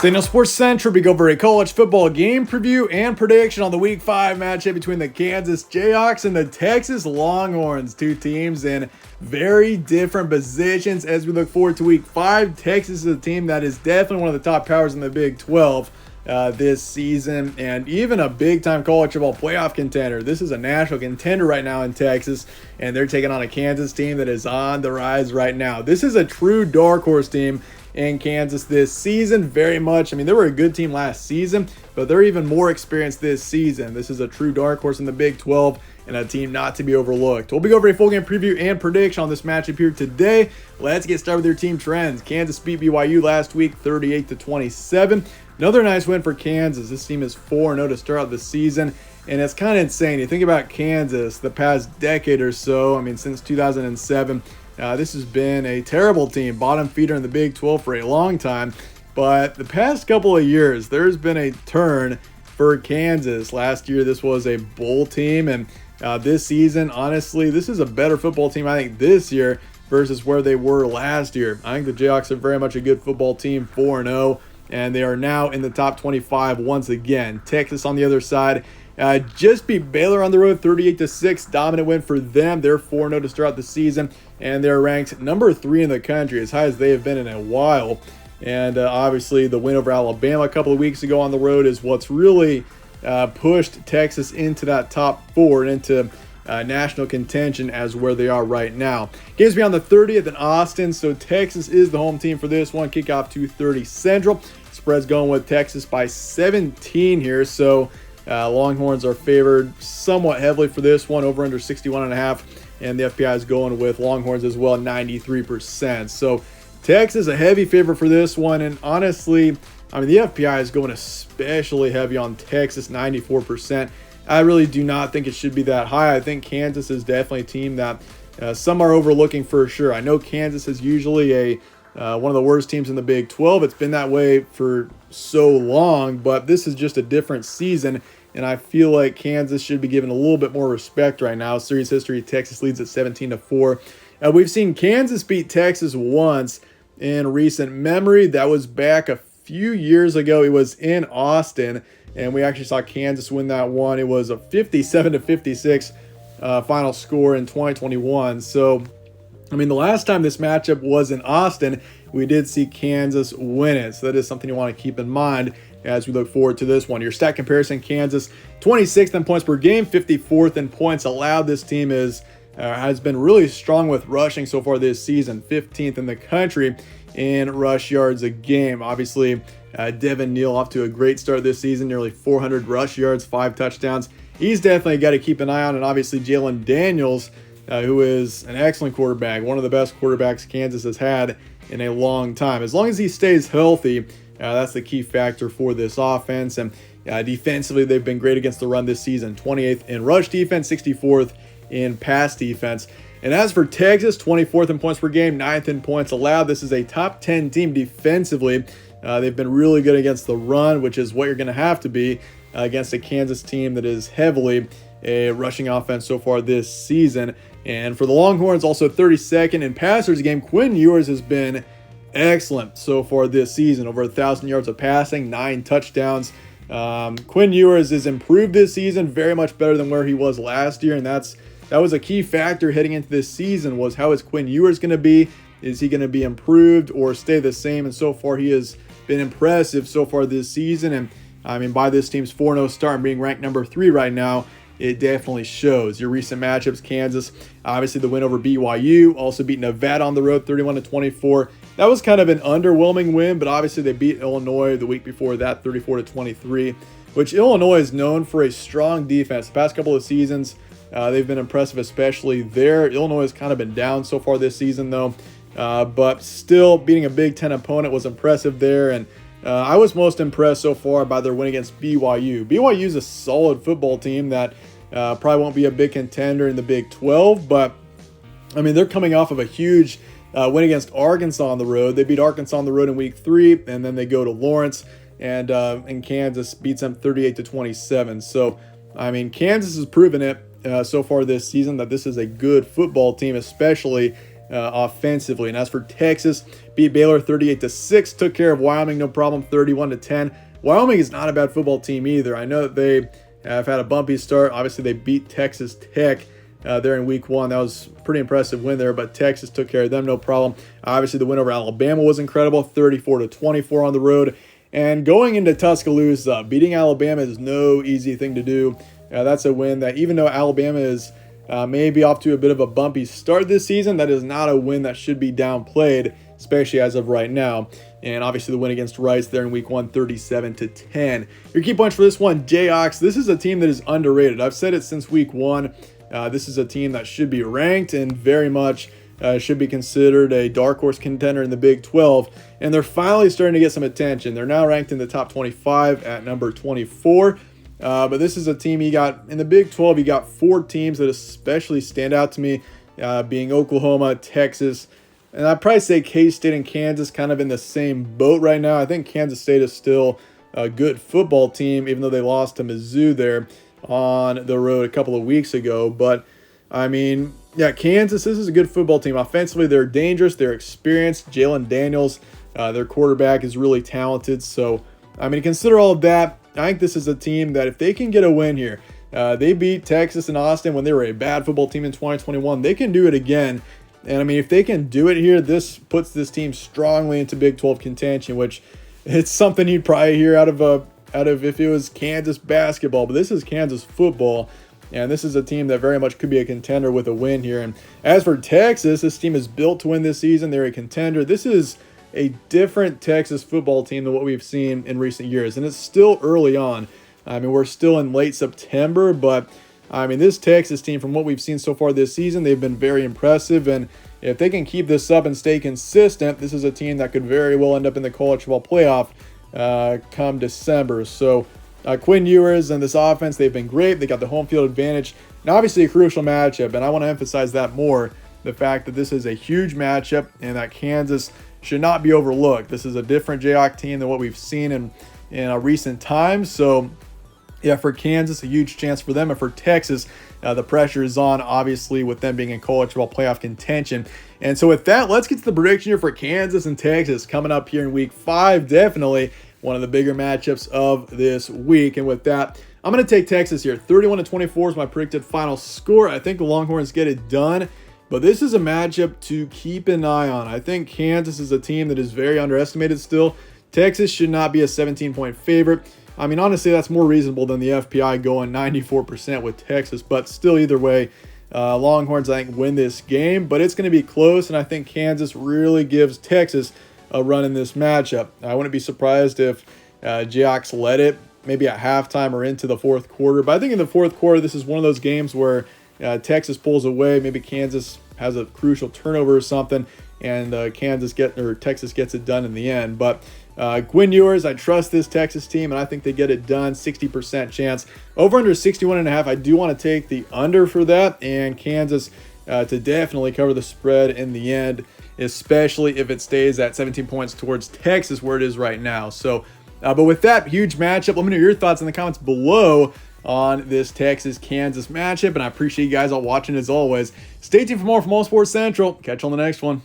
Daniel Sports Central, we go over a college football game preview and prediction on the Week 5 matchup between the Kansas Jayhawks and the Texas Longhorns. Two teams in very different positions as we look forward to Week 5. Texas is a team that is definitely one of the top powers in the Big 12 this season, and even a big-time college football playoff contender. This is a national contender right now in Texas, and they're taking on a Kansas team that is on the rise right now. This is a true dark horse team in Kansas this season, very much. I mean, they were a good team last season, but they're even more experienced this season. This is a true dark horse in the Big 12 and a team not to be overlooked. We'll be over a full game preview and prediction on this matchup here today. Let's get started with your team trends. Kansas beat BYU last week 38-27. Another nice win for Kansas. This team is 4-0 to start out the season, and it's kind of insane. You think about Kansas the past decade or so, I mean, since 2007, this has been a terrible team, bottom feeder in the Big 12 for a long time. But the past couple of years, there's been a turn for Kansas. Last year, this was a bowl team, and this season, honestly, this is a better football team, I think, this year versus where they were last year. I think the Jayhawks are very much a good football team, 4-0, and they are now in the top 25 once again. Texas on the other side just beat Baylor on the road 38-6. Dominant win for them. They're 4-0 to start out the season, and they're ranked number 3 in the country, as high as they have been in a while. And obviously the win over Alabama a couple of weeks ago on the road is what's really pushed Texas into that top 4 and into national contention as where they are right now. Games be on the 30th in Austin, so Texas is the home team for this one. Kickoff 2:30 Central. Spread's going with Texas by 17 here, so Longhorns are favored somewhat heavily for this one, over under 61.5, and the FPI is going with Longhorns as well, 93%. So Texas a heavy favorite for this one, and honestly, I mean, the FPI is going especially heavy on Texas, 94%. I really do not think it should be that high. I think Kansas is definitely a team that some are overlooking for sure. I know Kansas is usually one of the worst teams in the Big 12. It's been that way for so long, but this is just a different season, and I feel like Kansas should be given a little bit more respect right now. Series history, Texas leads at 17-4. We've seen Kansas beat Texas once in recent memory. That was back a few years ago. It was in Austin, and we actually saw Kansas win that one. It was a 57-56 final score in 2021. So, I mean, the last time this matchup was in Austin, we did see Kansas win it. So that is something you want to keep in mind as we look forward to this one. Your stat comparison, Kansas 26th in points per game, 54th in points allowed. This team has been really strong with rushing so far this season, 15th in the country in rush yards a game. Obviously, Devin Neal off to a great start this season, nearly 400 rush yards, 5 touchdowns. He's definitely got to keep an eye on, and obviously Jalen Daniels, who is an excellent quarterback, one of the best quarterbacks Kansas has had in a long time. As long as he stays healthy, that's the key factor for this offense. And defensively, they've been great against the run this season. 28th in rush defense, 64th in pass defense. And as for Texas, 24th in points per game, 9th in points allowed. This is a top 10 team defensively. They've been really good against the run, which is what you're going to have to be against a Kansas team that is heavily a rushing offense so far this season. And for the Longhorns, also 32nd in passers game. Quinn Ewers has been excellent so far this season, over 1,000 yards of passing, 9 touchdowns. Quinn Ewers is improved this season, very much better than where he was last year, and that was a key factor heading into this season, was how is Quinn Ewers going to be? Is he going to be improved or stay the same? And so far, he has been impressive so far this season, and I mean, by this team's 4-0 start and being ranked number 3 right now, it definitely shows. Your recent matchups, Kansas, obviously the win over BYU, also beat Nevada on the road 31-24. That was kind of an underwhelming win, but obviously they beat Illinois the week before that 34-23, which Illinois is known for a strong defense. The past couple of seasons, they've been impressive, especially there. Illinois has kind of been down so far this season, though, but still beating a Big Ten opponent was impressive there, and I was most impressed so far by their win against BYU. BYU is a solid football team that probably won't be a big contender in the Big 12, but I mean, they're coming off of a huge win against Arkansas on the road. They beat Arkansas on the road in week 3, and then they go to Lawrence, and Kansas beats them 38-27. So, I mean, Kansas has proven it so far this season that this is a good football team, especially offensively. And as for Texas, beat Baylor 38-6, took care of Wyoming no problem, 31-10. Wyoming is not a bad football team either. I know that they have had a bumpy start. Obviously, they beat Texas Tech there in week 1. That was a pretty impressive win there, but Texas took care of them no problem. Obviously, the win over Alabama was incredible, 34-24 on the road. And going into Tuscaloosa, beating Alabama is no easy thing to do. That's a win that, even though Alabama is maybe off to a bit of a bumpy start this season, that is not a win that should be downplayed, especially as of right now. And obviously the win against Rice there in week 1, 37-10. Your key points for this one, Jayhawks. This is a team that is underrated. I've said it since week 1. This is a team that should be ranked and very much should be considered a dark horse contender in the Big 12. And they're finally starting to get some attention. They're now ranked in the top 25 at number 24. But this is a team you got in the Big 12. You got 4 teams that especially stand out to me, being Oklahoma, Texas, and I'd probably say K-State and Kansas kind of in the same boat right now. I think Kansas State is still a good football team, even though they lost to Mizzou there on the road a couple of weeks ago. But, I mean, yeah, Kansas, this is a good football team. Offensively, they're dangerous. They're experienced. Jalen Daniels, their quarterback, is really talented. So, I mean, consider all of that. I think this is a team that if they can get a win here, they beat Texas and Austin when they were a bad football team in 2021. They can do it again. And I mean, if they can do it here, this puts this team strongly into Big 12 contention, which it's something you'd probably hear out of if it was Kansas basketball. But this is Kansas football, and this is a team that very much could be a contender with a win here. And as for Texas, this team is built to win this season. They're a contender. This is a different Texas football team than what we've seen in recent years, and it's still early on. I mean, we're still in late September, but I mean, this Texas team, from what we've seen so far this season, they've been very impressive. And if they can keep this up and stay consistent, this is a team that could very well end up in the college football playoff come December. So Quinn Ewers and this offense, they've been great. They got the home field advantage. And obviously a crucial matchup, and I want to emphasize that more, the fact that this is a huge matchup and that Kansas should not be overlooked. This is a different Jayhawk team than what we've seen in recent times. So yeah, for Kansas, a huge chance for them. And for Texas, the pressure is on, obviously, with them being in college football playoff contention. And so with that, let's get to the prediction here for Kansas and Texas coming up here in week 5. Definitely one of the bigger matchups of this week. And with that, I'm going to take Texas here. 31-24 is my predicted final score. I think the Longhorns get it done. But this is a matchup to keep an eye on. I think Kansas is a team that is very underestimated still. Texas should not be a 17-point favorite. I mean, honestly, that's more reasonable than the FPI going 94% with Texas. But still, either way, Longhorns, I think, win this game. But it's going to be close, and I think Kansas really gives Texas a run in this matchup. I wouldn't be surprised if Jayhawks led it maybe at halftime or into the fourth quarter. But I think in the fourth quarter, this is one of those games where Texas pulls away. Maybe Kansas has a crucial turnover or something, and Texas gets it done in the end. But Quinn Ewers, I trust this Texas team, and I think they get it done. 60% chance. Over under 61.5. I do want to take the under for that, and Kansas to definitely cover the spread in the end, especially if it stays at 17 points towards Texas where it is right now. So, but with that huge matchup, let me know your thoughts in the comments below on this Texas-Kansas matchup, and I appreciate you guys all watching as always. Stay tuned for more from All Sports Central. Catch you on the next one.